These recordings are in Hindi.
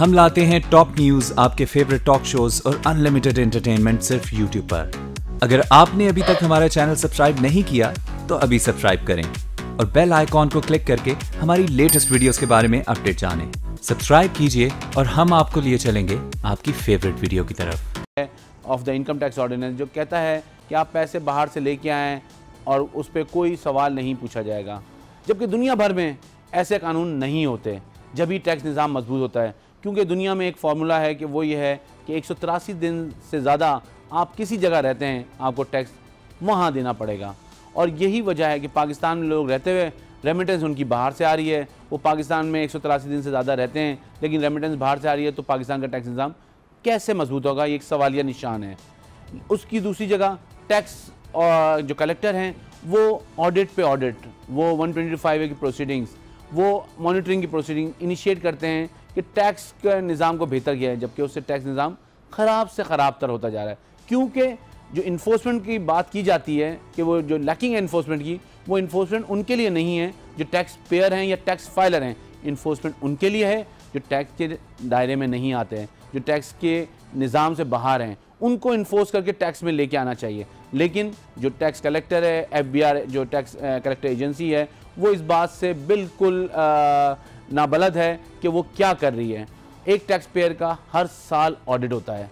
हम लाते हैं टॉप न्यूज, आपके फेवरेट टॉक शोज और अनलिमिटेड एंटरटेनमेंट सिर्फ यूट्यूब पर। अगर आपने अभी तक हमारा चैनल सब्सक्राइब नहीं किया तो अभी सब्सक्राइब करें और बेल आइकॉन को क्लिक करके हमारी लेटेस्ट वीडियोस के बारे में अपडेट जानें। सब्सक्राइब कीजिए और हम आपको लिए चलेंगे आपकी फेवरेट वीडियो की तरफ। Of the income tax ordinance जो कहता है कि आप पैसे बाहर से लेके आएँ और उस पर कोई सवाल नहीं पूछा जाएगा, जबकि दुनिया भर में ऐसे कानून नहीं होते। जब भी टैक्स निज़ाम मजबूत होता है, क्योंकि दुनिया में एक फार्मूला है कि वो ये है कि 183 दिन से ज़्यादा आप किसी जगह रहते हैं आपको टैक्स वहाँ देना पड़ेगा। और यही वजह है कि पाकिस्तान में लोग रहते हुए रेमिटेंस उनकी बाहर से आ रही है। वो पाकिस्तान में 183 दिन से ज़्यादा रहते हैं लेकिन रेमिटेंस बाहर से आ रही है, तो पाकिस्तान का टैक्स निज़ाम कैसे मजबूत होगा, ये एक सवालिया निशान है। उसकी दूसरी जगह टैक्स और जो कलेक्टर हैं वो ऑडिट पे ऑडिट, वो 125A की प्रोसीडिंग्स, वो मॉनिटरिंग की प्रोसीडिंग इनिशिएट करते हैं कि टैक्स के निज़ाम को बेहतर किया है, जबकि उससे टैक्स निज़ाम ख़राब से ख़राब तर होता जा रहा है। क्योंकि जो इन्फोर्समेंट की बात की जाती है कि वो जो लैकिंग है इन्फोर्समेंट की, वो इन्फोर्समेंट उनके लिए नहीं है जो टैक्स पेयर हैं या टैक्स फाइलर हैं। इन्फोर्समेंट उनके लिए है जो टैक्स के दायरे में नहीं आते हैं, जो टैक्स के निज़ाम से बाहर हैं, उनको इन्फोर्स करके टैक्स में लेके आना चाहिए। लेकिन जो टैक्स कलेक्टर है, FBR जो टैक्स कलेक्टर एजेंसी है, वो इस बात से बिल्कुल नाबलद है कि वो क्या कर रही है। एक टैक्स पेयर का हर साल ऑडिट होता है,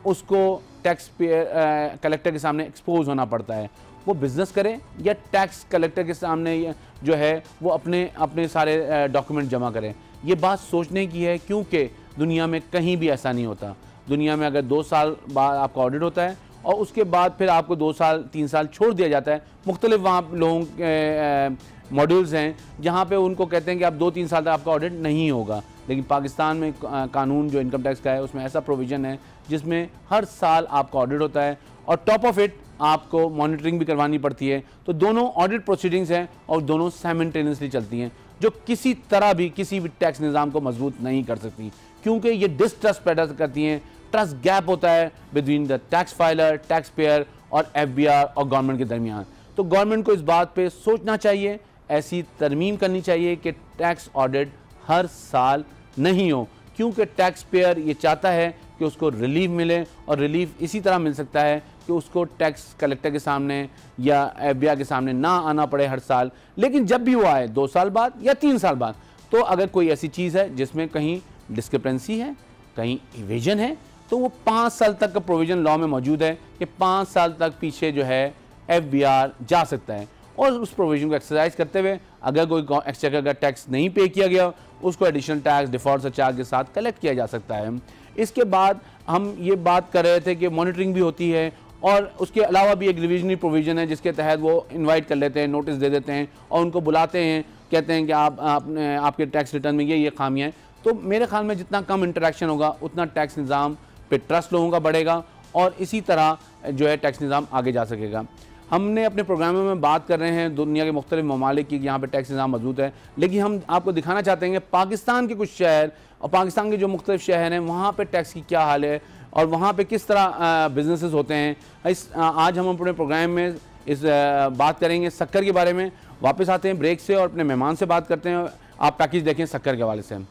उसको टैक्स पेयर कलेक्टर के सामने एक्सपोज होना पड़ता है। वो बिज़नेस करे या टैक्स कलेक्टर के सामने जो है वो अपने सारे डॉक्यूमेंट जमा करें, ये बात सोचने की है। क्योंकि दुनिया में कहीं भी ऐसा नहीं होता। दुनिया में अगर 2 साल बाद आपका ऑडिट होता है और उसके बाद फिर आपको 2 साल 3 साल छोड़ दिया जाता है, मुख्तलिफ वहाँ लोगों के मॉड्यूल्स हैं जहाँ पे उनको कहते हैं कि आप 2-3 साल तक आपका ऑडिट नहीं होगा। लेकिन पाकिस्तान में कानून जो इनकम टैक्स का है उसमें ऐसा प्रोविज़न है जिसमें हर साल आपका ऑडिट होता है और टॉप ऑफ इट आपको मॉनिटरिंग भी करवानी पड़ती है। तो दोनों ऑडिट प्रोसीडिंग्स हैं और दोनों साइमल्टेनियसली चलती हैं, जो किसी तरह भी किसी भी टैक्स निज़ाम को मजबूत नहीं कर सकती, क्योंकि ये डिस्ट्रस्ट पैदा करती हैं। ट्रस्ट गैप होता है between the tax filer, tax payer और FBR और गवर्नमेंट के दरमियान। तो गवर्नमेंट को इस बात पे सोचना चाहिए, ऐसी तरमीम करनी चाहिए कि टैक्स ऑडिट हर साल नहीं हो, क्योंकि टैक्स पेयर ये चाहता है कि उसको रिलीफ मिले और रिलीफ इसी तरह मिल सकता है कि उसको टैक्स कलेक्टर के सामने या FBR के सामने ना आना पड़े हर साल। लेकिन जब भी वो आए 2 साल बाद या 3 साल बाद, तो अगर कोई ऐसी चीज़ है जिसमें कहीं डिस्क्रिपेंसी है, कहीं इवेजन है, तो वो 5 साल तक का प्रोविज़न लॉ में मौजूद है कि 5 साल तक पीछे जो है FBR जा सकता है। और उस प्रोविज़न को एक्सरसाइज करते हुए अगर कोई एक्सचेकर का टैक्स नहीं पे किया गया, उसको एडिशनल टैक्स डिफॉल्ट सरचार्ज के साथ कलेक्ट किया जा सकता है। इसके बाद हम ये बात कर रहे थे कि मॉनिटरिंग भी होती है और उसके अलावा भी एक रिविजनरी प्रोविज़न है जिसके तहत वो इनवाइट कर लेते हैं, नोटिस दे देते हैं और उनको बुलाते हैं, कहते हैं कि आपके टैक्स रिटर्न में ये खामियाँ हैं। तो मेरे ख्याल में जितना कम इंटरेक्शन होगा उतना टैक्स निज़ाम पे ट्रस्ट लोगों का बढ़ेगा और इसी तरह जो है टैक्स निज़ाम आगे जा सकेगा। हमने अपने प्रोग्रामों में बात कर रहे हैं दुनिया के मुख्तलिफ ममालिक की यहाँ पे टैक्स निज़ाम मौजूद है, लेकिन हम आपको दिखाना चाहते हैं कि पाकिस्तान के कुछ शहर और पाकिस्तान के जो मुख्तलिफ शहर हैं वहाँ पे टैक्स की क्या हाल है और वहाँ पे किस तरह बिजनेसेस होते हैं। आज हम अपने प्रोग्राम में इस बात करेंगे शक्कर के बारे में। वापस आते हैं ब्रेक से और अपने मेहमान से बात करते हैं। आप पैकेज देखें शक्कर के हवाले से।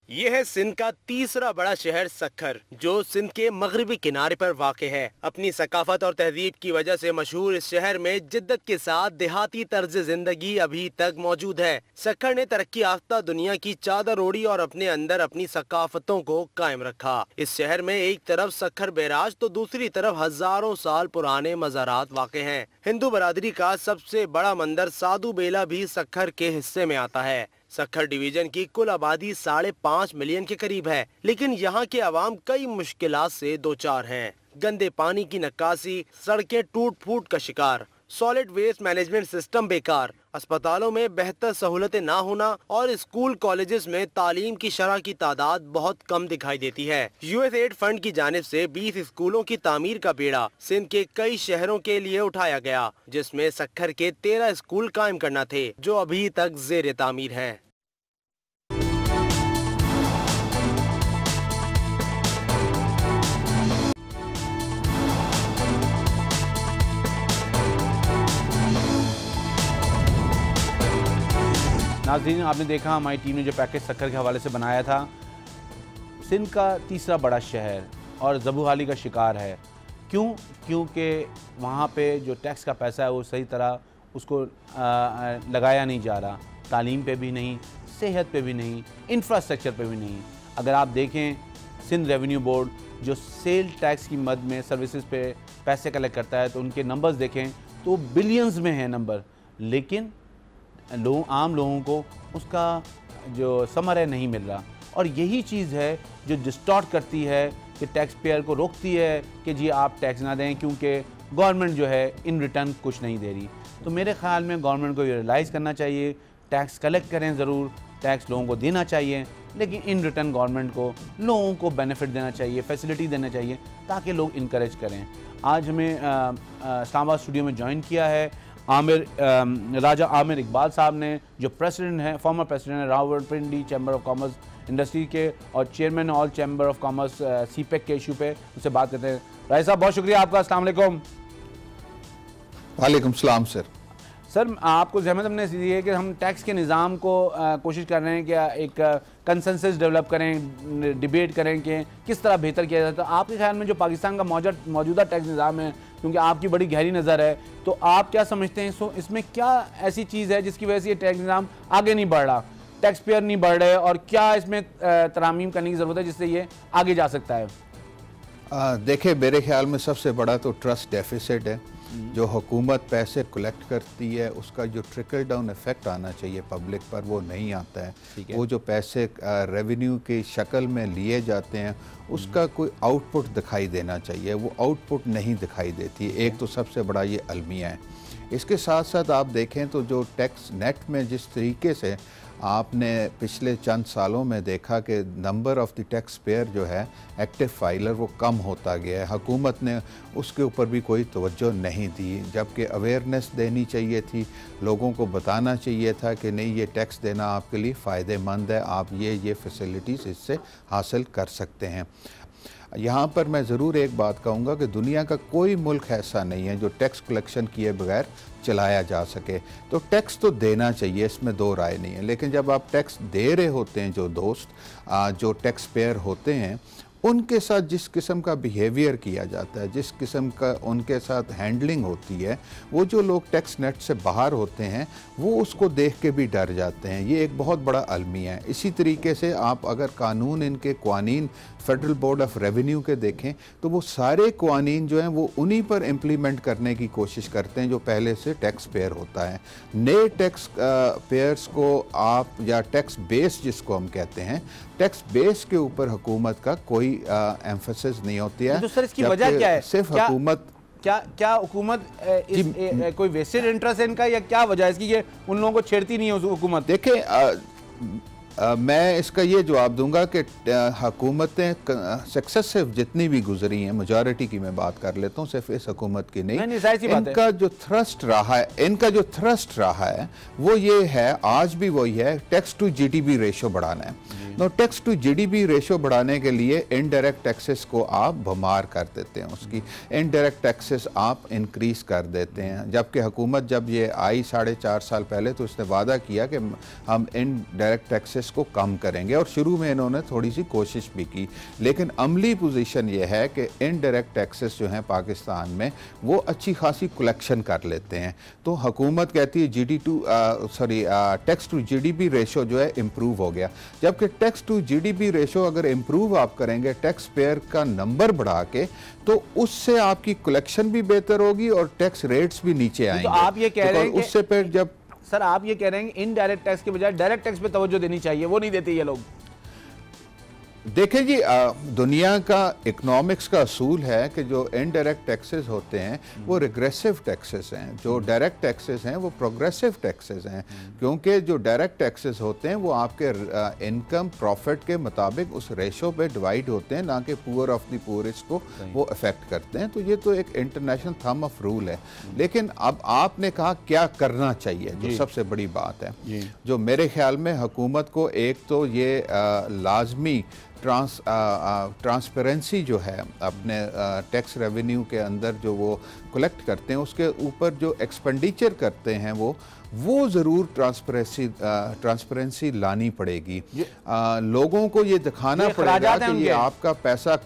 ये है सिंध का तीसरा बड़ा शहर सक्खर, जो सिंध के मगरबी किनारे पर वाक़ है। अपनी सकाफत और तहजीब की वजह से मशहूर इस शहर में जिद्दत के साथ देहाती तर्ज जिंदगी अभी तक मौजूद है। सक्खर ने तरक्की याफ्ता दुनिया की चादर ओढ़ी और अपने अंदर अपनी सकाफतों को कायम रखा। इस शहर में एक तरफ सक्खर बैराज तो दूसरी तरफ हजारों साल पुराने मज़ारात वाक़ हैं। हिंदू बरादरी का सबसे बड़ा मंदिर साधु बेला भी सक्खर के हिस्से में आता है। सक्खर डिवीजन की कुल आबादी 5.5 मिलियन के करीब है, लेकिन यहाँ के अवाम कई मुश्किलात से दो चार हैं। गंदे पानी की नक्कासी, सड़कें टूट फूट का शिकार, सॉलिड वेस्ट मैनेजमेंट सिस्टम बेकार, अस्पतालों में बेहतर सहूलतें ना होना और स्कूल कॉलेजेस में तालीम की शरह की तादाद बहुत कम दिखाई देती है। USAID फंड की जानिब से 20 स्कूलों की तामीर का बेड़ा सिंध के कई शहरों के लिए उठाया गया, जिसमें सक्खर के 13 स्कूल कायम करना थे जो अभी तक ज़ेर तामीर हैं। नाज़रीन, आपने देखा हमारी टीम ने जो पैकेज सक्खर के हवाले से बनाया था। सिंध का तीसरा बड़ा शहर और ज़बूहाली का शिकार है। क्यों? क्योंकि वहाँ पे जो टैक्स का पैसा है वो सही तरह उसको लगाया नहीं जा रहा, तालीम पे भी नहीं, सेहत पे भी नहीं, इंफ्रास्ट्रक्चर पे भी नहीं। अगर आप देखें सिंध रेवेन्यू बोर्ड जो सेल टैक्स की मद में सर्विसेज पे पैसे कलेक्ट करता है तो उनके नंबर्स देखें तो बिलियंस में है नंबर, लेकिन आम लोगों को उसका जो समर है नहीं मिल रहा। और यही चीज़ है जो डिस्टॉर्ट करती है कि टैक्स पेयर को रोकती है कि जी आप टैक्स ना दें, क्योंकि गवर्नमेंट जो है इन रिटर्न कुछ नहीं दे रही। तो मेरे ख्याल में गवर्नमेंट को ये रियलाइज़ करना चाहिए, टैक्स कलेक्ट करें ज़रूर, टैक्स लोगों को देना चाहिए, लेकिन इन रिटर्न गवर्नमेंट को लोगों को बेनिफिट देना चाहिए, फैसिलिटी देना चाहिए ताकि लोग इनकरेज करें। आज हमें इस्लामाबाद स्टूडियो में ज्वाइन किया है राजा आमिर इकबाल साहब ने, जो प्रेसिडेंट हैं, फॉर्मर प्रेसिडेंट हैं Rawalpindi chamber of commerce industry के और chairman all chamber of commerce CPEC के इशू पे उससे बात करते हैं। राय साहब बहुत शुक्रिया आपका, अस्सलाम वालेकुम। वालेकुम सलाम सर। सर आपको जहमत हमने दी है कि हम टैक्स के निज़ाम को कोशिश कर रहे हैं कि एक कंसेंसस डेवलप करें, डिबेट करें कि किस तरह बेहतर किया जाए। तो आपके ख्याल में जो पाकिस्तान का मौजूदा टैक्स निज़ाम है, क्योंकि आपकी बड़ी गहरी नज़र है, तो आप क्या समझते हैं इसमें क्या ऐसी चीज़ है जिसकी वजह से ये टैक्स निज़ाम आगे नहीं बढ़ रहा, टैक्स पेयर नहीं बढ़ रहे, और क्या इसमें तरामीम करने की ज़रूरत है जिससे ये आगे जा सकता है? देखिए मेरे ख्याल में सबसे बड़ा तो ट्रस्ट डेफिसिट है। जो हुकूमत पैसे कलेक्ट करती है उसका जो ट्रिकल डाउन इफेक्ट आना चाहिए पब्लिक पर वो नहीं आता है। वो जो पैसे रेवेन्यू की शक्ल में लिए जाते हैं उसका कोई आउटपुट दिखाई देना चाहिए, वो आउटपुट नहीं दिखाई देती। एक तो सबसे बड़ा ये अलमिया है। इसके साथ साथ आप देखें तो जो टैक्स नेट में जिस तरीके से आपने पिछले चंद सालों में देखा कि number of the tax payer जो है एक्टिव फाइलर वो कम होता गया है, हुकूमत ने उसके ऊपर भी कोई तवज्जो नहीं दी, जबकि अवेयरनेस देनी चाहिए थी, लोगों को बताना चाहिए था कि नहीं ये टैक्स देना आपके लिए फ़ायदेमंद है, आप ये फैसिलिटीज़ इससे हासिल कर सकते हैं। यहाँ पर मैं ज़रूर एक बात कहूँगा कि दुनिया का कोई मुल्क ऐसा नहीं है जो टैक्स कलेक्शन किए बगैर चलाया जा सके। तो टैक्स तो देना चाहिए, इसमें दो राय नहीं है, लेकिन जब आप टैक्स दे रहे होते हैं, जो दोस्त जो टैक्स पेयर होते हैं उनके साथ जिस किस्म का बिहेवियर किया जाता है, जिस किस्म का उनके साथ हैंडलिंग होती है, वो जो लोग टैक्स नेट से बाहर होते हैं वो उसको देख के भी डर जाते हैं। ये एक बहुत बड़ा अलमिया है। इसी तरीके से आप अगर कानून इनके कवानीन फेडरल बोर्ड ऑफ रेवेन्यू के देखें तो वो सारे कवानीन जो हैं वो उन्हीं पर इम्प्लीमेंट करने की कोशिश करते हैं जो पहले से टैक्स पेयर होता है। नए टैक्स पेयर्स को आप, या टैक्स बेस जिसको हम कहते हैं, टैक्स बेस के ऊपर हुकूमत का कोई एम्फेसिस नहीं होती है। तो सर इसकी वजह क्या है? सिर्फ हुकूमत क्या हुकूमत कोई वेस्टेड इंटरेस्ट है इनका, या क्या वजह है इसकी कि उन लोगों को छेड़ती नहीं है हुकूमत? देखें मैं इसका ये जवाब दूंगा कि हुकूमतें सक्सेसिव जितनी भी गुजरी हैं, मेजॉरिटी की मैं बात कर लेता हूँ, सिर्फ इस हुकूमत की नहीं, इनका जो थ्रस्ट रहा है वो ये है, आज भी वही है, टैक्स टू जीडीपी रेशो बढ़ाना है। No tax to GDP ratio बढ़ाने के लिए इनडायरेक्ट टैक्सेस को आप भमार कर देते हैं, उसकी इनडायरेक्ट टैक्सेस आप इंक्रीज कर देते हैं। जबकि हुकूमत जब ये आई 4.5 साल पहले तो उसने वादा किया कि हम इनडायरेक्ट टैक्सेस को कम करेंगे, और शुरू में इन्होंने थोड़ी सी कोशिश भी की, लेकिन अमली पोजीशन ये है कि इनडायरेक्ट टैक्सेस जो हैं पाकिस्तान में वो अच्छी खासी कलेक्शन कर लेते हैं। तो हुकूमत कहती है टैक्स टू जीडीपी रेशो जो है इम्प्रूव हो गया, जबकि टैक्स टू जीडीपी रेशो अगर इम्प्रूव आप करेंगे टैक्स पेयर का नंबर बढ़ा के, तो उससे आपकी कलेक्शन भी बेहतर होगी और टैक्स रेट्स भी नीचे आएंगे। तो आप ये कह रहे हैं उससे फिर जब सर आप ये कह रहे हैं इनडायरेक्ट टैक्स के बजाय डायरेक्ट टैक्स पे तवज्जो देनी चाहिए, वो नहीं देते ये लोग। देखें जी, दुनिया का इकोनॉमिक्स का असूल है कि जो इनडायरेक्ट टैक्सेस होते हैं वो रिग्रेसिव टैक्सेस हैं, जो डायरेक्ट टैक्सेस हैं वो प्रोग्रेसिव टैक्सेस हैं, क्योंकि जो डायरेक्ट टैक्सेस होते हैं वो आपके इनकम प्रॉफिट के मुताबिक उस रेशो पे डिवाइड होते हैं, ना कि पुअर ऑफ द पुअरेस्ट को वो अफेक्ट करते हैं। तो ये तो एक इंटरनेशनल थंब ऑफ रूल है। लेकिन अब आपने कहा क्या करना चाहिए, जो सबसे बड़ी बात है, जो मेरे ख्याल में हुकूमत को एक तो ये लाजमी ट्रांसपेरेंसी जो है अपने टैक्स रेवेन्यू के अंदर जो वो कलेक्ट करते हैं उसके ऊपर जो एक्सपेंडिचर करते हैं वो ज़रूर ट्रांसपेरेंसी लानी पड़ेगी। लोगों को ये दिखाना पड़ेगा कि ये आपका पैसा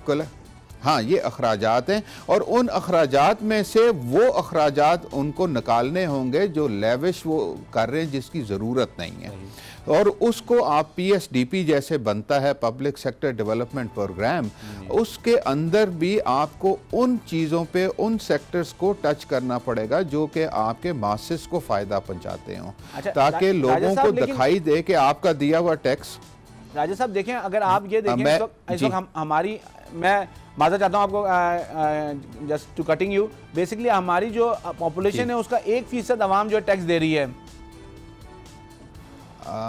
हाँ, ये अखराजात हैं और उन अखराजात में से वो अखराजात उनको निकालने होंगे जो लेविश वो कर रहे हैं जिसकी ज़रूरत नहीं है, और उसको आप PSDP जैसे बनता है पब्लिक सेक्टर डेवलपमेंट प्रोग्राम, उसके अंदर भी आपको उन चीज़ों पे उन सेक्टर्स को टच करना पड़ेगा जो कि आपके मासेस को फ़ायदा पहुंचाते हों, ताकि लोगों को दिखाई दे कि आपका दिया हुआ टैक्स। राजा साहब देखें, अगर आप ये देखें इस वक्त हमारी, मैं माज़ा चाहता हूँ आपको just to cutting you, basically हमारी जो पॉपुलेशन है उसका 1% आवाम जो टैक्स दे रही है।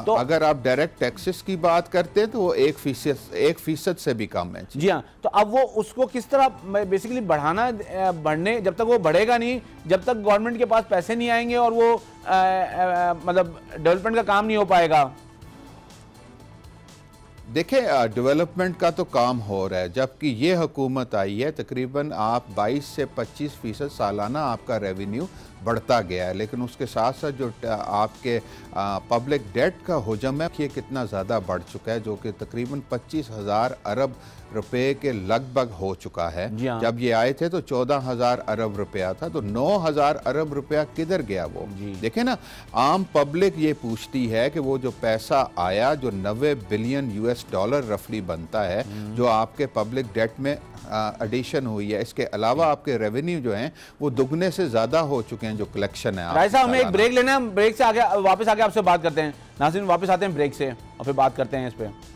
तो अगर आप डायरेक्ट टैक्सेस की बात करते हैं तो वो 1% से भी कम है। जी हाँ, तो अब वो उसको किस तरह बेसिकली बढ़ने, जब तक वो बढ़ेगा नहीं, जब तक गवर्नमेंट के पास पैसे नहीं आएंगे और वो मतलब डेवलपमेंट का काम नहीं हो पाएगा। देखें, डेवलपमेंट का तो काम हो रहा है, जबकि ये हुकूमत आई है तकरीबन आप 22 से 25% सालाना आपका रेवेन्यू बढ़ता गया है, लेकिन उसके साथ साथ जो आपके पब्लिक डेट का हुजम है ये कितना ज़्यादा बढ़ चुका है, जो कि तकरीबन 25,000 अरब रुपए के लगभग हो चुका है। जब ये आए थे तो 14,000 अरब रुपया था, तो 9,000 अरब रुपया किधर गया वो? देखें ना, आम पब्लिक ये पूछती है कि वो जो पैसा आया जो 90 बिलियन US$ रफली बनता है, जो आपके पब्लिक डेट में एडिशन हुई है, इसके अलावा आपके रेवेन्यू जो हैं वो दुगने से ज़्यादा हो चुके हैं जो कलेक्शन है। राय साहब, हमें एक ब्रेक लेना है, ब्रेक से आगे वापस आके आपसे बात करते हैं। नाज़रीन, वापस आते हैं ब्रेक से और फिर बात करते हैं इस पर।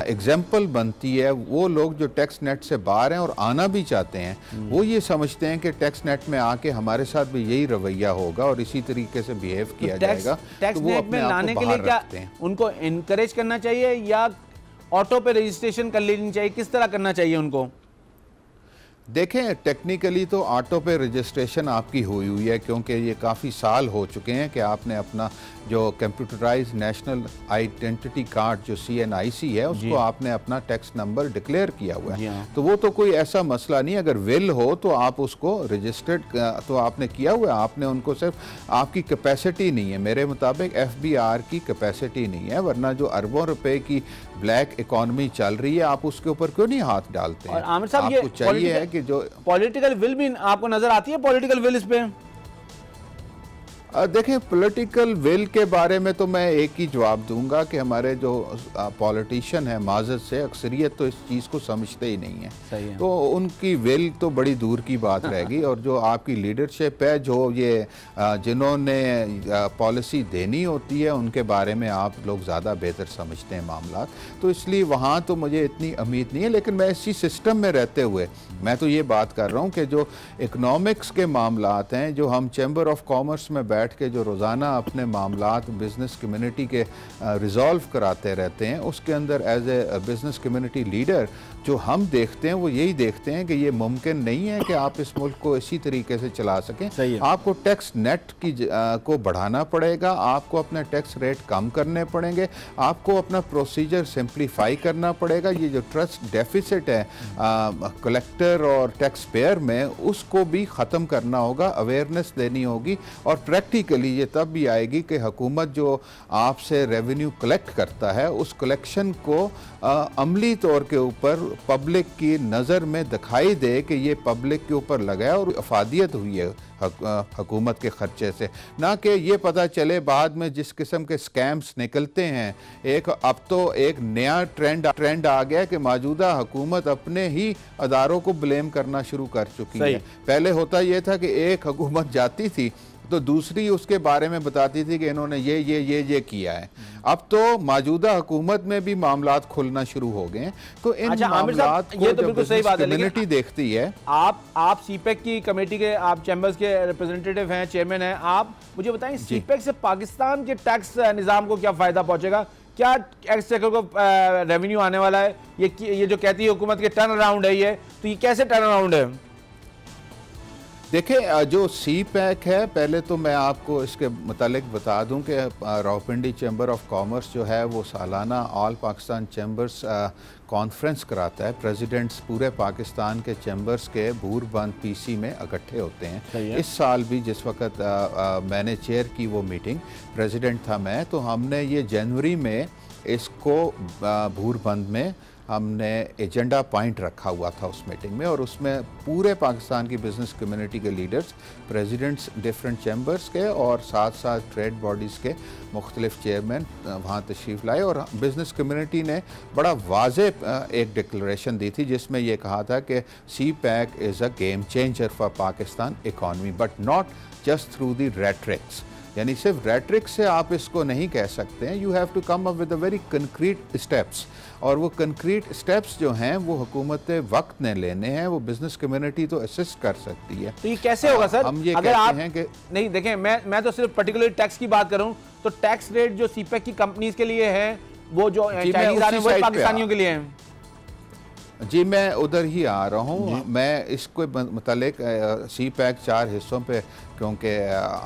एग्जाम्पल बनती है वो लोग जो टैक्स नेट से बाहर हैं और आना भी चाहते हैं, वो ये समझते हैं कि टैक्स नेट में आके हमारे साथ भी यही रवैया होगा और इसी तरीके से बिहेव किया जाएगा। टैक्स नेट में लाने के लिए क्या उनको इनकरेज करना चाहिए या ऑटो पे रजिस्ट्रेशन कर लेनी चाहिए, किस तरह करना चाहिए उनको? देखें, टेक्निकली तो ऑटो पे रजिस्ट्रेशन आपकी हुई है, क्योंकि ये काफ़ी साल हो चुके हैं कि आपने अपना जो कंप्यूटराइज नेशनल आइडेंटिटी कार्ड जो CNIC है उसको आपने अपना टैक्स नंबर डिक्लेयर किया हुआ है, तो वो तो कोई ऐसा मसला नहीं। अगर विल हो तो आप उसको रजिस्टर्ड तो आपने किया हुआ है, आपने उनको, सिर्फ आपकी कैपेसिटी नहीं है, मेरे मुताबिक FBR की कैपेसिटी नहीं है, वरना जो अरबों रुपए की ब्लैक इकॉनमी चल रही है आप उसके ऊपर क्यों नहीं हाथ डालते हैं? और आमिर साहब, आपको चाहिए है कि जो पॉलिटिकल विल भी आपको नजर आती है, पॉलिटिकल विल इस पे? देखें, पॉलिटिकल विल के बारे में तो मैं एक ही जवाब दूंगा कि हमारे जो पॉलिटिशियन है माजत से अक्सरियत तो इस चीज़ को समझते ही नहीं है, तो उनकी विल तो बड़ी दूर की बात रहेगी। और जो आपकी लीडरशिप है, जो ये जिन्होंने पॉलिसी देनी होती है, उनके बारे में आप लोग ज़्यादा बेहतर समझते हैं मामला, तो इसलिए वहाँ तो मुझे इतनी उम्मीद नहीं है। लेकिन मैं इसी सिस्टम में रहते हुए मैं तो ये बात कर रहा हूँ कि जो इकनॉमिक्स के मामलात हैं, जो हम चैम्बर ऑफ कॉमर्स में बैठ के जो रोज़ाना अपने मामलात बिज़नेस कम्युनिटी के रिज़ॉल्व कराते रहते हैं, उसके अंदर as a business community leader जो हम देखते हैं वो यही देखते हैं कि ये मुमकिन नहीं है कि आप इस मुल्क को इसी तरीके से चला सकें। आपको टैक्स नेट की को बढ़ाना पड़ेगा, आपको अपने टैक्स रेट कम करने पड़ेंगे, आपको अपना प्रोसीजर सिंप्लीफाई करना पड़ेगा। ये जो ट्रस्ट डेफिसिट है कलेक्टर और टैक्स पेयर में, उसको भी ख़त्म करना होगा, अवेयरनेस देनी होगी। और प्रैक्टिकली ये तब भी आएगी कि हुकूमत जो आपसे रेवेन्यू कलेक्ट करता है उस कलेक्शन को अमली तौर के ऊपर पब्लिक की नज़र में दिखाई दे कि ये पब्लिक के ऊपर लगा है और अफादियत हुई है हुकूमत के ख़र्चे से, ना कि ये पता चले बाद में जिस किस्म के स्कैम्स निकलते हैं। अब तो एक नया ट्रेंड आ गया कि मौजूदा हुकूमत अपने ही अदारों को ब्लेम करना शुरू कर चुकी है। पहले होता ये था कि एक हुकूमत जाती थी तो दूसरी उसके बारे में बताती थी कि इन्होंने ये किया है। अब तो मौजूदा हुकूमत में भी मामलात खुलना शुरू हो गए हैं। तो इन मामलात को जो बिल्कुल कम्युनिटी देखती है। आप सीपेक की कमेटी के, आप चैम्बर्स के रिप्रेजेंटेटिव हैं, चेयरमैन हैं, आप मुझे बताएं सीपेक से पाकिस्तान के टैक्स निज़ाम को क्या फ़ायदा पहुंचेगा? क्या एक्सचेकर को रेवेन्यू आने वाला है? ये जो कहती है हुकूमत के टर्न अराउंड है, ये तो ये कैसे टर्न अराउंड है? देखिए, जो सी पैक है, पहले तो मैं आपको इसके मुतालिक बता दूं कि रावलपिंडी चैम्बर ऑफ कॉमर्स जो है वो सालाना ऑल पाकिस्तान चैम्बर्स कॉन्फ्रेंस कराता है। प्रेसिडेंट्स पूरे पाकिस्तान के चैम्बर्स के बूरबंद पीसी में इकट्ठे होते हैं। इस साल भी जिस वक्त मैंने चेयर की वो मीटिंग, प्रेसिडेंट था मैं, तो हमने ये जनवरी में इसको बूरबंद में हमने एजेंडा पॉइंट रखा हुआ था उस मीटिंग में, और उसमें पूरे पाकिस्तान की बिज़नेस कम्युनिटी के लीडर्स, प्रेसिडेंट्स डिफरेंट चैम्बर्स के और साथ साथ ट्रेड बॉडीज़ के मुख्तलिफ चेयरमैन वहाँ तशरीफ़ लाए, और बिज़नेस कम्युनिटी ने बड़ा वाज़े एक डिक्लेरेशन दी थी जिसमें यह कहा था कि CPEC is a game changer for Pakistan economy, but not just through the rhetorics. यानी सिर्फ रेट्रिक से आप इसको नहीं कह सकते हैं, you have to come up with a very concrete steps, और वो कंक्रीट स्टेप्स जो हैं वो हुकूमत वक्त ने लेने हैं, वो बिजनेस कम्युनिटी तो असिस्ट कर सकती है। तो ये कैसे होगा सर? हम ये अगर कहते आप हैं कि नहीं देखें, मैं तो सिर्फ पर्टिकुलर टैक्स की बात करूं तो टैक्स रेट जो सीपैक की कंपनीज के लिए है, वो जो चाइनीज आ रहे हैं वो पाकिस्तानियों के लिए हैं। जी, मैं उधर ही आ रहा हूँ। मैं इसको मतलब सी पैक 4 हिस्सों पे क्योंकि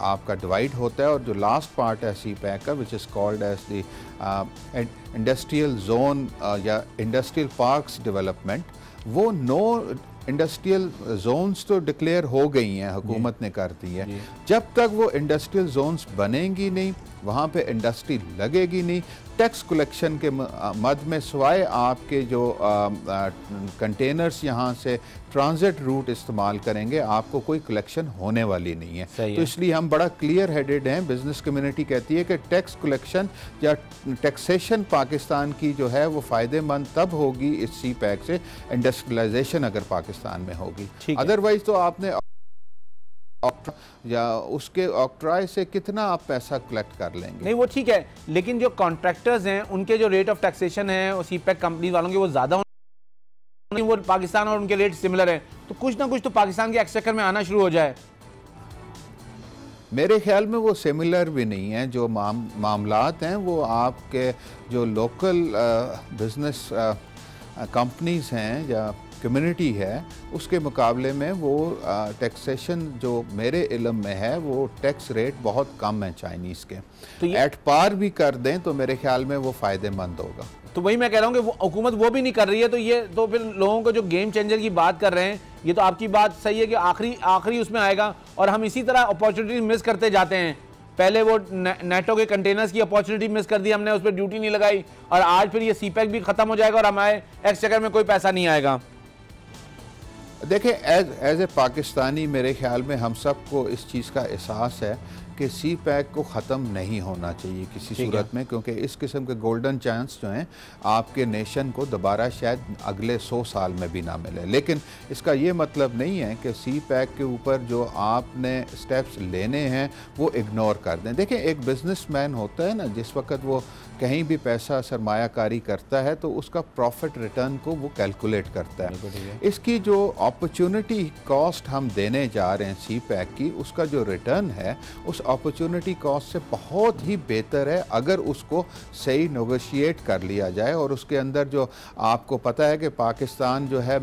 आपका डिवाइड होता है, और जो लास्ट पार्ट है सी पैक का which is called as the industrial zone या इंडस्ट्रियल पार्क्स डेवलपमेंट, वो 9 इंडस्ट्रियल जोन्स तो डिक्लेयर हो गई हैं, हुकूमत ने कर दी है। जब तक वो इंडस्ट्रियल जोन्स बनेंगी नहीं, वहाँ पे इंडस्ट्री लगेगी नहीं, टैक्स कलेक्शन के मद में सिवाय आपके जो कंटेनर्स यहाँ से ट्रांजिट रूट इस्तेमाल करेंगे, आपको कोई कलेक्शन होने वाली नहीं है। तो इसलिए हम बड़ा क्लियर हेडेड हैं। बिजनेस कम्युनिटी कहती है कि टैक्स कलेक्शन या टैक्सेशन पाकिस्तान की जो है वो फ़ायदेमंद तब होगी इस सी पैक से, इंडस्ट्रियलाइजेशन अगर पाकिस्तान में होगी। अदरवाइज तो आपने या उसके ऑक्ट्राय से कितना आप पैसा कलेक्ट कर लेंगे? नहीं, वो ठीक है, लेकिन जो कॉन्ट्रैक्टर्स हैं उनके जो रेट ऑफ टैक्सेशन है वो सीपैक कंपनी वालों के वो ज़्यादा, वो पाकिस्तान और उनके रेट सिमिलर है, तो कुछ ना कुछ तो पाकिस्तान के एक्सचेकर में आना शुरू हो जाए। मेरे ख्याल में वो सिमिलर भी नहीं है। जो मामलात हैं वो आपके जो लोकल बिजनेस कंपनीज हैं या कम्युनिटी है उसके मुकाबले में वो टैक्सेशन जो मेरे इल्म में है वो टैक्स रेट बहुत कम है चाइनीज़ के। तो एट पार भी कर दें तो मेरे ख्याल में वो फ़ायदेमंद होगा। तो वही मैं कह रहा हूँ कि वो हुकूमत वो भी नहीं कर रही है, तो ये तो फिर लोगों को जो गेम चेंजर की बात कर रहे हैं, ये तो आपकी बात सही है कि आखिरी उसमें आएगा, और हम इसी तरह अपॉर्चुनिटी मिस करते जाते हैं। पहले वो नेटो के कंटेनर्स की अपॉर्चुनिटी मिस कर दी हमने, उस पर ड्यूटी नहीं लगाई, और आज फिर ये सीपैक भी खत्म हो जाएगा और हमारे एक्सचेकर में कोई पैसा नहीं आएगा। देखिए, एज ए पाकिस्तानी मेरे ख्याल में हम सबको इस चीज़ का एहसास है कि सी पैक को ख़त्म नहीं होना चाहिए किसी सूरत में, क्योंकि इस किस्म के गोल्डन चांस जो हैं आपके नेशन को दोबारा शायद अगले 100 साल में भी ना मिले। लेकिन इसका ये मतलब नहीं है कि सी पैक के ऊपर जो आपने स्टेप्स लेने हैं वो इग्नोर कर दें। देखिए, एक बिजनेसमैन होता है ना, जिस वक्त वो कहीं भी पैसा सरमायाकारी करता है तो उसका प्रॉफिट रिटर्न को वो कैलकुलेट करता है। इसकी जो अपॉर्चुनिटी कॉस्ट हम देने जा रहे हैं सी पैक की, उसका जो रिटर्न है उस अपॉर्चुनिटी कॉस्ट से बहुत ही बेहतर है अगर उसको सही नेगोशिएट कर लिया जाए। और उसके अंदर जो आपको पता है कि पाकिस्तान जो है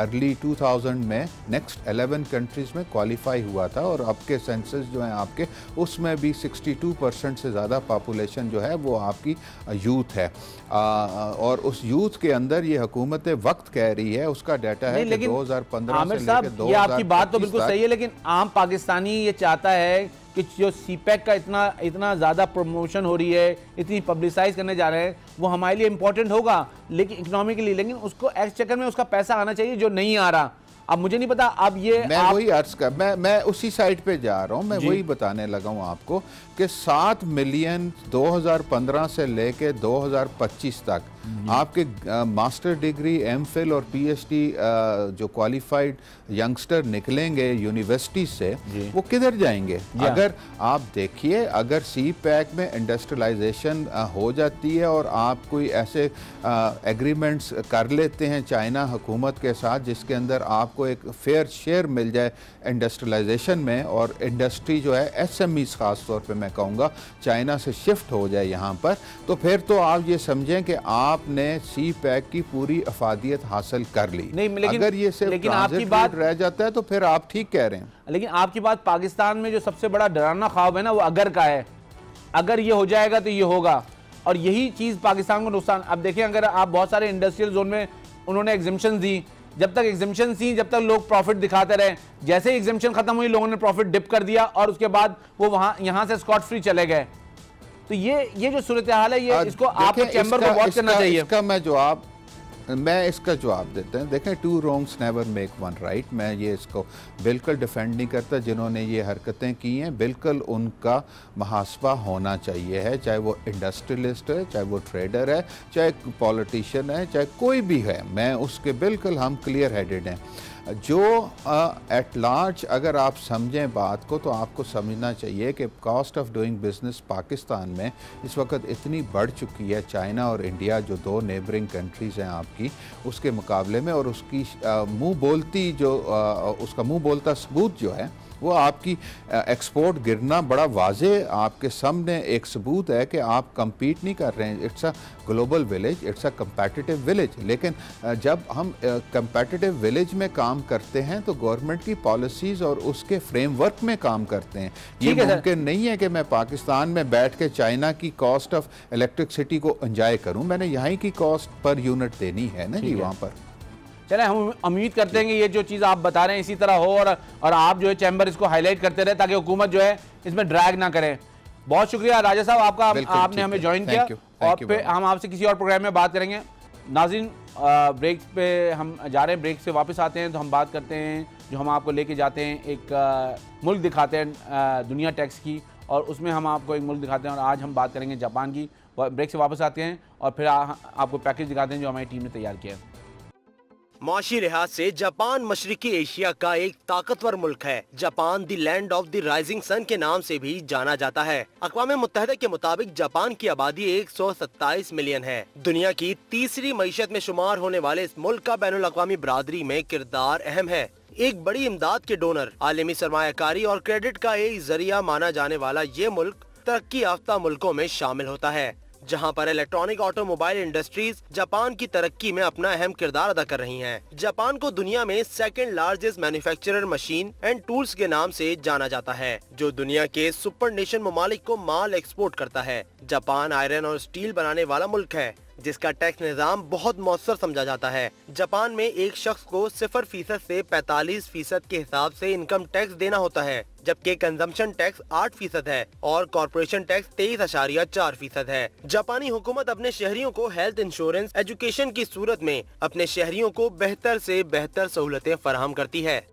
अर्ली 2000 में नेक्स्ट 11 कंट्रीज़ में क्वालिफाई हुआ था, और अब के सेंसस जो हैं आपके उसमें भी 62% से ज़्यादा पॉपुलेशन जो है वो आपकी यूथ है, और उस यूथ के अंदर ये हुकूमत वक्त कह रही है, उसका डाटा है कि 2015 से लेकर 2025 ये आपकी बात तो बिल्कुल सही है, लेकिन आम पाकिस्तानी ये चाहता है कि जो सीपैक का इतना ज़्यादा प्रमोशन हो रही है, इतनी पब्लिसाइज करने जा रहे हैं, वो हमारे लिए इंपॉर्टेंट होगा लेकिन इकोनॉमिकली, लेकिन उसको एक्सचेकर में उसका पैसा आना चाहिए जो नहीं आ रहा। अब मुझे नहीं पता, अब ये वही अर्ज कर मैं उसी साइड पे जा रहा हूँ, मैं वही बताने लगा हूँ आपको कि 7 मिलियन 2015 से लेके 2025 तक आपके मास्टर डिग्री, एमफिल और पीएचडी जो क्वालिफाइड यंगस्टर निकलेंगे यूनिवर्सिटी से, वो किधर जाएंगे? अगर आप देखिए, अगर सी पैक में इंडस्ट्रियलाइजेशन हो जाती है और आप कोई ऐसे एग्रीमेंट्स कर लेते हैं चाइना हुकूमत के साथ जिसके अंदर आप आपको एक फेयर शेयर मिल जाए इंडस्ट्रियलाइजेशन में, और इंडस्ट्री जो है SMEs ख़ास तौर पे मैं कहूँगा चाइना से शिफ्ट हो जाए यहाँ पर, तो फिर तो आप ये समझें कि आपने CPEC की पूरी अफादियत हासिल कर ली। नहीं, लेकिन अगर ये सिर्फ आपकी बात रह जाता है तो फिर आप ठीक कह रहे हैं। लेकिन आपकी बात, पाकिस्तान में जो सबसे बड़ा डरावना ख्वाब है ना, वो अगर का है। अगर ये हो जाएगा तो ये होगा, और यही चीज़ पाकिस्तान को नुकसान। अब देखिए, अगर आप बहुत सारे इंडस्ट्रियल जोन में उन्होंने एग्जिम्पशन दी, जब तक एग्जिम्पशन दी जब तक लोग प्रॉफिट दिखाते रहे, जैसे ही एग्जिम्पशन खत्म हुई लोगों ने प्रॉफिट डिप कर दिया और उसके बाद वो यहाँ से स्कॉट फ्री चले गए। तो ये जो सूरत हाल है, ये इसको आपके चैम्बर को वॉच करना चाहिए। इसका जवाब देते हैं। देखें, 2 wrongs नेवर मेक 1 right। मैं ये इसको बिल्कुल डिफेंड नहीं करता। जिन्होंने ये हरकतें की हैं बिल्कुल उनका मुहासबा होना चाहिए है, चाहे वो इंडस्ट्रियलिस्ट है, चाहे वो ट्रेडर है, चाहे पॉलिटिशियन है, चाहे कोई भी है। मैं उसके बिल्कुल हम क्लियर हेडेड हैं। जो एट लार्ज अगर आप समझें बात को, तो आपको समझना चाहिए कि cost of doing business Pakistan में इस वक्त इतनी बढ़ चुकी है, चाइना और इंडिया जो 2 नेबरिंग कंट्रीज़ हैं आपकी, उसके मुकाबले में, और उसकी उसका मुंह बोलता सबूत जो है वो आपकी एक्सपोर्ट गिरना बड़ा वाजे आपके सामने एक सबूत है कि आप compete नहीं कर रहे हैं। It's a global village, it's a competitive village. लेकिन जब हम कम्पेटिटिव विलेज में काम करते हैं तो गवर्नमेंट की पॉलिसीज़ और उसके फ्रेमवर्क में काम करते हैं। ये मुमकिन नहीं है कि मैं पाकिस्तान में बैठ के चाइना की कॉस्ट ऑफ इलेक्ट्रिसिटी को एंजॉय करूँ। मैंने यहाँ की कॉस्ट पर यूनिट देनी है ना जी वहाँ पर। चले, हम उम्मीद करते हैं कि ये जो चीज़ आप बता रहे हैं इसी तरह हो, और आप जो है चैम्बर इसको हाईलाइट करते रहे ताकि हुकूमत जो है इसमें ड्रैग ना करे। बहुत शुक्रिया राजा साहब आपका, आपने हमें ज्वाइन किया, और फिर हम आपसे किसी और प्रोग्राम में बात करेंगे। नाज़रीन, ब्रेक पे हम जा रहे हैं, ब्रेक से वापस आते हैं तो हम बात करते हैं, जो हम आपको लेके जाते हैं एक मुल्क दिखाते हैं दुनिया टैक्स की, और उसमें हम आपको एक मुल्क दिखाते हैं, और आज हम बात करेंगे जापान की। ब्रेक से वापस आते हैं और फिर आपको पैकेज दिखाते हैं जो हमारी टीम ने तैयार किया है। माशी लिहाज से जापान मशरिकी एशिया का एक ताकतवर मुल्क है। Japan the land of the rising sun के नाम से भी जाना जाता है। अक़वाम मुत्तहिदा के मुताबिक जापान की आबादी 127 मिलियन है। दुनिया की तीसरी मईशत में शुमार होने वाले इस मुल्क का बैनुल अक़वामी बरादरी में किरदार अहम है। एक बड़ी इमदाद के डोनर, आलमी सरमायाकारी और क्रेडिट का एक जरिया माना जाने वाला ये मुल्क तरक्की याफ्ता मुल्कों में शामिल होता है, जहां पर इलेक्ट्रॉनिक ऑटोमोबाइल इंडस्ट्रीज जापान की तरक्की में अपना अहम किरदार अदा कर रही हैं। जापान को दुनिया में second largest manufacturer machine and tools के नाम से जाना जाता है, जो दुनिया के सुपर नेशन ममालिक को माल एक्सपोर्ट करता है। जापान आयरन और स्टील बनाने वाला मुल्क है, जिसका टैक्स निज़ाम बहुत मौसर समझा जाता है। जापान में एक शख्स को 0% से 45% के हिसाब से इनकम टैक्स देना होता है, जबकि कंजम्पशन टैक्स 8% है और कॉर्पोरेशन टैक्स 23.4% है। जापानी हुकूमत अपने शहरियों को हेल्थ इंश्योरेंस, एजुकेशन की सूरत में अपने शहरियों को बेहतर से बेहतर सहूलतें फराहम करती है।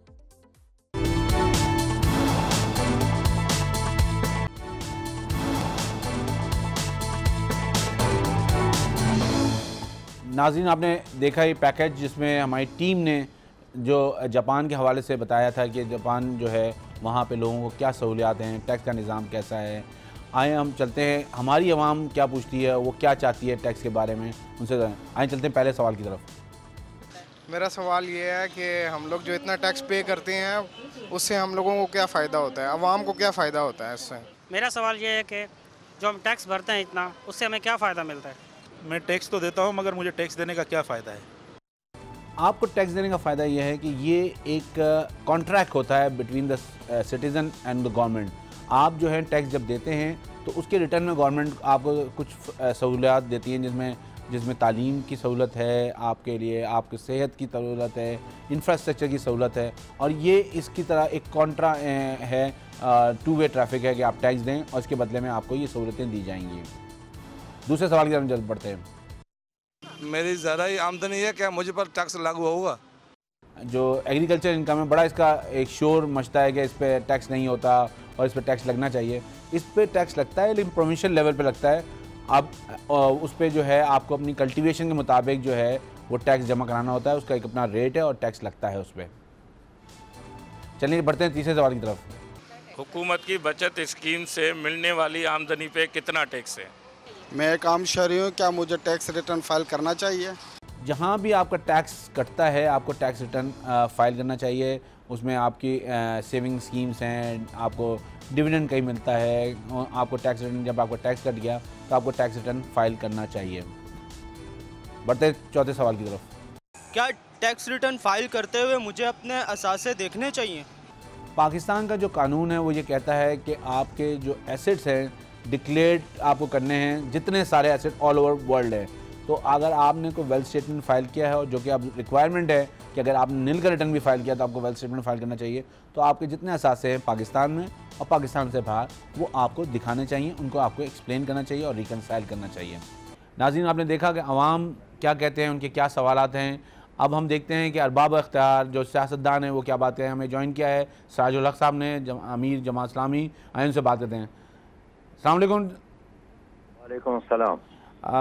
नाज़रीन, आपने देखा ये पैकेज जिसमें हमारी टीम ने जो जापान के हवाले से बताया था कि जापान जो है वहाँ पे लोगों को क्या सहूलियात हैं, टैक्स का निज़ाम कैसा है। आए हम चलते हैं, हमारी आवाम क्या पूछती है, वो क्या चाहती है टैक्स के बारे में, उनसे आए चलते हैं पहले सवाल की तरफ। मेरा सवाल ये है कि हम लोग जो इतना टैक्स पे करते हैं उससे हम लोगों को क्या फ़ायदा होता है, आवाम को क्या फ़ायदा होता है इससे? मेरा सवाल ये है कि जो हम टैक्स भरते हैं इतना, उससे हमें क्या फ़ायदा मिलता है? मैं टैक्स तो देता हूँ, मगर मुझे टैक्स देने का क्या फ़ायदा है? आपको टैक्स देने का फ़ायदा यह है कि ये एक कॉन्ट्रैक्ट होता है between the citizen and the government. आप जो है टैक्स जब देते हैं तो उसके रिटर्न में गवर्नमेंट आपको कुछ सहूलियात देती हैं, जिसमें तालीम की सहूलत है आपके लिए, आपकी सेहत की सहूलत है, इंफ्रास्ट्रक्चर की सहूलत है, और ये इसकी तरह एक कॉन्ट्रा है, 2 वे ट्रैफिक है कि आप टैक्स दें और इसके बदले में आपको ये सहूलतें दी जाएंगी। दूसरे सवाल की तरफ जल्द बढ़ते हैं। मेरी ज़्यादा ही आमदनी है, क्या मुझे पर टैक्स लागू होगा? जो एग्रीकल्चर इनकम है, बड़ा इसका एक शोर मचता है कि इस पर टैक्स नहीं होता और इस पर टैक्स लगना चाहिए। इस पर टैक्स लगता है, लेकिन प्रोविंशियल लेवल पे लगता है। अब उस पर जो है आपको अपनी कल्टीवेशन के मुताबिक जो है वो टैक्स जमा कराना होता है, उसका एक अपना रेट है और टैक्स लगता है उस पर। चलिए बढ़ते हैं तीसरे सवाल की तरफ। हुकूमत की बचत स्कीम से मिलने वाली आमदनी पे कितना टैक्स है? मैं एक आम शहरी हूँ, क्या मुझे टैक्स रिटर्न फाइल करना चाहिए? जहाँ भी आपका टैक्स कटता है आपको टैक्स रिटर्न फाइल करना चाहिए। उसमें आपकी सेविंग स्कीम्स हैं, आपको डिविडेंड कहीं मिलता है, आपको टैक्स रिटर्न, जब आपका टैक्स कट गया तो आपको टैक्स रिटर्न फाइल करना चाहिए। बढ़ते चौथे सवाल की तरफ। क्या टैक्स रिटर्न फाइल करते हुए मुझे अपने असासे देखने चाहिए? पाकिस्तान का जो कानून है वो ये कहता है कि आपके जो एसेट्स हैं डिक्लेयर आपको करने हैं, जितने सारे एसेट ऑल ओवर वर्ल्ड है। तो अगर आपने कोई वेल्थ स्टेटमेंट फाइल किया है और जो कि अब रिक्वायरमेंट है कि अगर आपने नील का रिटर्न भी फाइल किया तो आपको वेल्थ स्टेटमेंट फाइल करना चाहिए। तो आपके जितने असासे हैं पाकिस्तान में और पाकिस्तान से बाहर वो आपको दिखाने चाहिए, उनको आपको एक्सप्लेन करना चाहिए और रिकनसाइल करना चाहिए। नाज़रीन, आपने देखा कि अवाम क्या कहते हैं, उनके क्या सवालात हैं। अब हम देखते हैं कि अरबाब इख्तियार जो सियासतदान हैं वो क्या बात करें। हमें ज्वाइन किया है सिराजुल हक साहब ने, अमीर जमात इस्लामी। आइए उनसे बात करते हैं। अस्सलाम वालेकुम। वालेकुम अस्सलाम।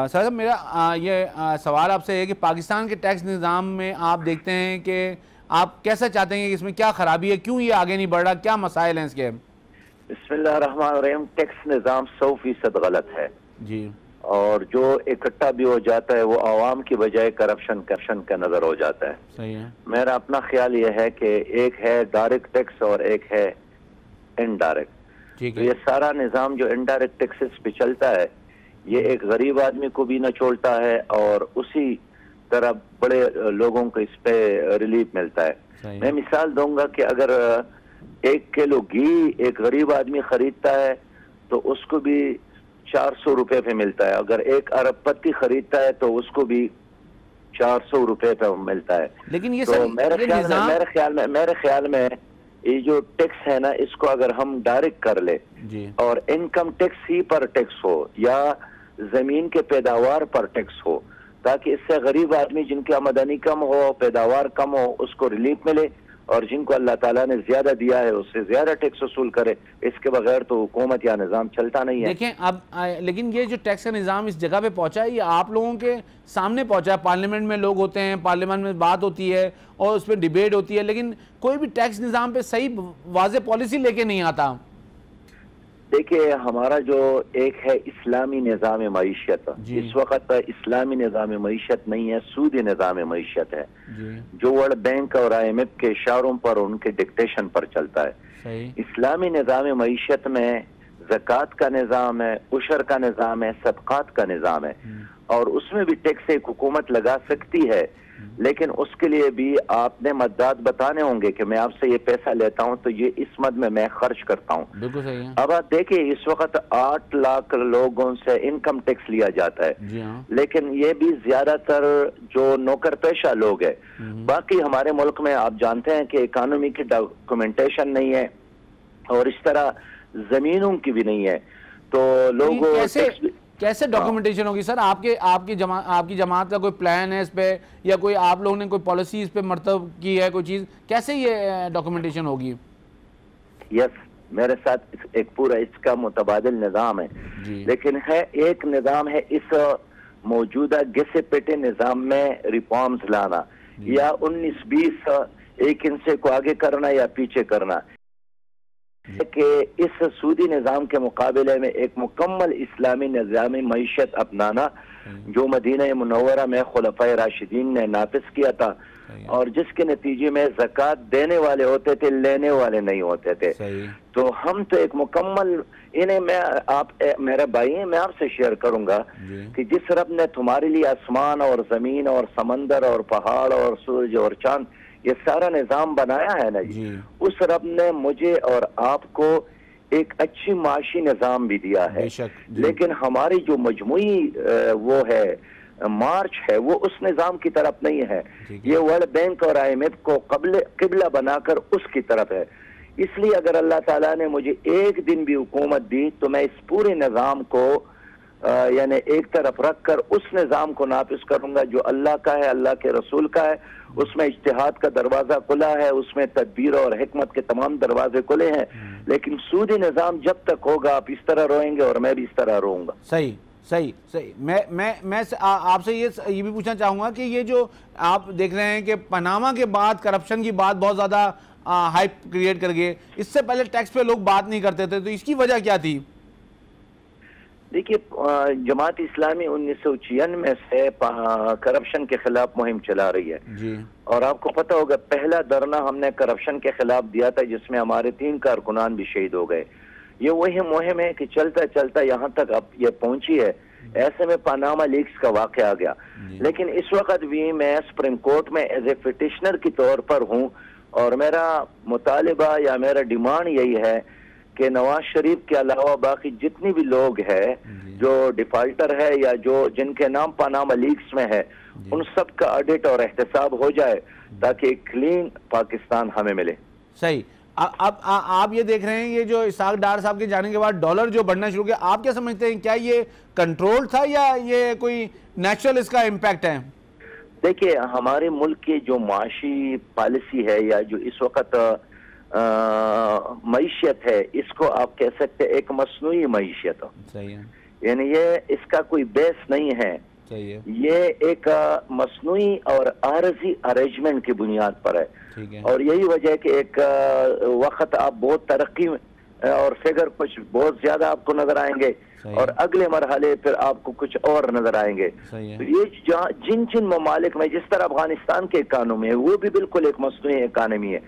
सर मेरा सवाल आपसे है कि पाकिस्तान के टैक्स निज़ाम में आप देखते हैं कि आप कैसा चाहते हैं कि इसमें क्या ख़राबी है, क्यों ये आगे नहीं बढ़ रहा, क्या मसाइल हैं इसके? बिस्मिल्लाहिर्रहमानिर्रहीम। टैक्स निज़ाम 100% गलत है जी, और जो इकट्ठा भी हो जाता है वो आवाम की बजाय करप्शन का नजर हो जाता है। सही है। मेरा अपना ख्याल ये है कि एक है डायरेक्ट टैक्स और एक है इनडायरेक्ट। ठीक है। तो ये सारा निज़ाम जो इनडायरेक्ट टैक्सेस पे चलता है ये एक गरीब आदमी को भी न छोड़ता है और उसी तरह बड़े लोगों को इस पे रिलीफ मिलता है। मैं मिसाल दूंगा कि अगर 1 किलो घी एक गरीब आदमी खरीदता है तो उसको भी 400 रुपए पे मिलता है, अगर 1 अरबपति खरीदता है तो उसको भी 400 रुपए पे मिलता है। लेकिन ये तो मेरे ख्याल में ये जो टैक्स है ना, इसको अगर हम डायरेक्ट कर ले और इनकम टैक्स ही पर टैक्स हो या जमीन के पैदावार पर टैक्स हो, ताकि इससे गरीब आदमी जिनकी आमदनी कम हो, पैदावार कम हो, उसको रिलीफ मिले, और जिनको अल्लाह ताला ने ज्यादा दिया है उससे ज्यादा टैक्स वसूल करे। इसके बगैर तो हुकूमत या निज़ाम चलता नहीं है। देखें अब लेकिन ये जो टैक्स का निज़ाम इस जगह पे पहुंचा है, ये आप लोगों के सामने पहुंचा है। पार्लियामेंट में लोग होते हैं, पार्लियामेंट में बात होती है और उस पर डिबेट होती है, लेकिन कोई भी टैक्स निज़ाम पे सही वाज़े पॉलिसी लेके नहीं आता। देखिए, हमारा जो एक है इस्लामी निज़ाम मईशत, इस वक्त इस्लामी निज़ाम मईशत नहीं है, सूदी निज़ाम मईशत है जो वर्ल्ड बैंक और IMF के इशारों पर, उनके डिक्टेशन पर चलता है। इस्लामी निज़ाम मईशत में ज़कात का निज़ाम है, उशर का निज़ाम है, सदक़ात का निज़ाम है, और उसमें भी टैक्स एक हुकूमत लगा सकती है, लेकिन उसके लिए भी आपने मददात बताने होंगे कि मैं आपसे ये पैसा लेता हूं तो ये इस मद में मैं खर्च करता हूं। बिल्कुल सही है। अब आप देखिए, इस वक्त 8 लाख लोगों से इनकम टैक्स लिया जाता है, लेकिन ये भी ज्यादातर जो नौकर पेशा लोग हैं। बाकी हमारे मुल्क में आप जानते हैं कि इकोनॉमी की डॉक्यूमेंटेशन नहीं है और इस तरह जमीनों की भी नहीं है, तो लोग कैसे डॉक्यूमेंटेशन होगी सर? आपकी जमात का कोई प्लान है इस पे, या कोई आप लोगों ने कोई पॉलिसी इस पे मर्तब की है, कोई चीज, कैसे ये डॉक्यूमेंटेशन होगी? यस, मेरे साथ एक पूरा इसका मुतबादिल निज़ाम है, लेकिन है एक निज़ाम है इस मौजूदा घिसे पेटे निज़ाम में रिफॉर्म्स लाना, या 19-20 एक हिस्से को आगे करना या पीछे करना, कि इस सूदी निज़ाम के मुकाबले में एक मुकम्मल इस्लामी निज़ामी मईशत अपनाना जो मदीना मुनव्वरा में खुलफाए राशिदीन ने नाफिज किया था, और जिसके नतीजे में ज़कात देने वाले होते थे, लेने वाले नहीं होते थे। तो हम तो एक मुकम्मल इन्हें मेरा भाई है, मैं आपसे शेयर करूंगा कि जिस रब ने तुम्हारे लिए आसमान और जमीन और समंदर और पहाड़ और सूरज और चांद ये सारा निज़ाम बनाया है ना जी, उस रब ने मुझे और आपको एक अच्छी माशी निज़ाम भी दिया है, लेकिन हमारी जो मजमुई वो है मार्च है वो उस निज़ाम की तरफ नहीं है। ये वर्ल्ड बैंक और IMF को किबला बनाकर उसकी तरफ है। इसलिए अगर अल्लाह ताला ने मुझे एक दिन भी हुकूमत दी तो मैं इस पूरे निज़ाम को यानी एक तरफ रखकर उस निज़ाम को नाफिज करूंगा जो अल्लाह का है, अल्लाह के रसूल का है। उसमें इज्तिहाद का दरवाज़ा खुला है, उसमें तदबीर और हिकमत के तमाम दरवाजे खुले हैं, लेकिन सूदी निज़ाम जब तक होगा आप इस तरह रोएंगे और मैं भी इस तरह रोऊंगा। सही सही सही। मैं आपसे ये भी पूछना चाहूँगा कि ये जो आप देख रहे हैं कि पनामा के बाद करप्शन की बात बहुत ज़्यादा हाइप क्रिएट कर गए, इससे पहले टैक्स पे लोग बात नहीं करते थे, तो इसकी वजह क्या थी? देखिए, जमात इस्लामी 1996 से करप्शन के खिलाफ मुहिम चला रही है जी। और आपको पता होगा पहला धरना हमने करप्शन के खिलाफ दिया था जिसमें हमारे 3 कारकुनान भी शहीद हो गए। ये वही मुहिम है कि चलता चलता यहाँ तक अब ये पहुंची है। ऐसे में पनामा लीक्स का वाक़या आ गया, लेकिन इस वक्त भी मैं सुप्रीम कोर्ट में एज ए पिटिशनर के तौर पर हूँ और मेरा मुतालिबा या मेरा डिमांड यही है कि नवाज शरीफ के अलावा बाकी जितने भी लोग हैं जो डिफाल्टर है या जो जिनके नाम पनामा लीक्स में है, उन सब का ऑडिट और एहतसाब हो जाए ताकि एक क्लीन पाकिस्तान हमें मिले। सही। अब आप ये देख रहे हैं, ये जो इसाक डार साहब के जाने के बाद डॉलर जो बढ़ना शुरू किया, आप क्या समझते हैं, क्या ये कंट्रोल था या ये कोई नेचुरल इसका इम्पैक्ट है? देखिए, हमारे मुल्क की जो माशी पॉलिसी है या जो इस वक्त मईशत है, इसको आप कह सकते हैं एक मसनूई मईशत। सही है। यानी ये इसका कोई बेस नहीं है। सही है। ये एक मसनूई और आरजी अरेंजमेंट की बुनियाद पर है। ठीक है। और यही वजह कि एक वक्त आप बहुत तरक्की और फिगर कुछ बहुत ज्यादा आपको नजर आएंगे और अगले मरहले फिर आपको कुछ और नजर आएंगे। तो ये जिन जिन ममालिक में, जिस तरह अफगानिस्तान के इकानमी है, वो भी बिल्कुल एक मसनूई इकानमी है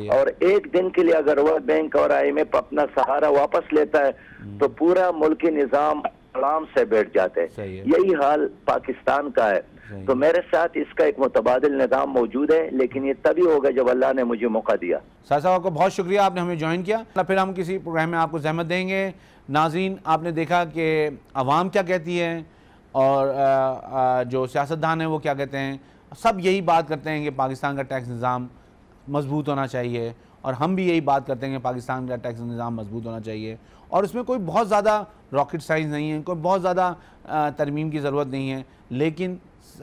और एक दिन के लिए अगर वर्ल्ड बैंक और IMF अपना सहारा वापस लेता है तो पूरा मुल्की निजाम आराम से बैठ जाते हैं। यही हाल पाकिस्तान का है। तो मेरे साथ इसका एक मुतबादिल निज़ाम मौजूद है, लेकिन ये तभी होगा जब अल्लाह ने मुझे मौका दिया। साहब आपको बहुत शुक्रिया, आपने हमें ज्वाइन किया। फिर हम किसी प्रोग्राम में आपको ज़हमत देंगे। नाज़रीन, आपने देखा कि अवाम क्या कहती है और जो सियासतदान है वो क्या कहते हैं। सब यही बात करते हैं कि पाकिस्तान का टैक्स निज़ाम मजबूत होना चाहिए और हम भी यही बात करते हैं कि पाकिस्तान का टैक्स निज़ाम मजबूत होना चाहिए और उसमें कोई बहुत ज़्यादा रॉकेट साइंस नहीं है, कोई बहुत ज़्यादा तरमीम की ज़रूरत नहीं है। लेकिन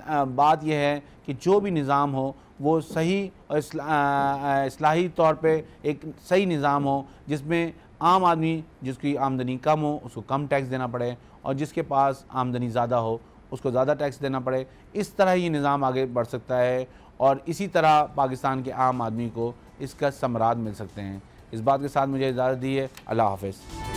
बात यह है कि जो भी निज़ाम हो वो सही और इस्लाही तौर पे एक सही निज़ाम हो जिसमें आम आदमी जिसकी आमदनी कम हो उसको कम टैक्स देना पड़े और जिसके पास आमदनी ज़्यादा हो उसको ज़्यादा टैक्स देना पड़े। इस तरह ये निज़ाम आगे बढ़ सकता है और इसी तरह पाकिस्तान के आम आदमी को इसका समराद मिल सकते हैं। इस बात के साथ मुझे इजाज़त दी है। अल्लाह हाफ़िज़।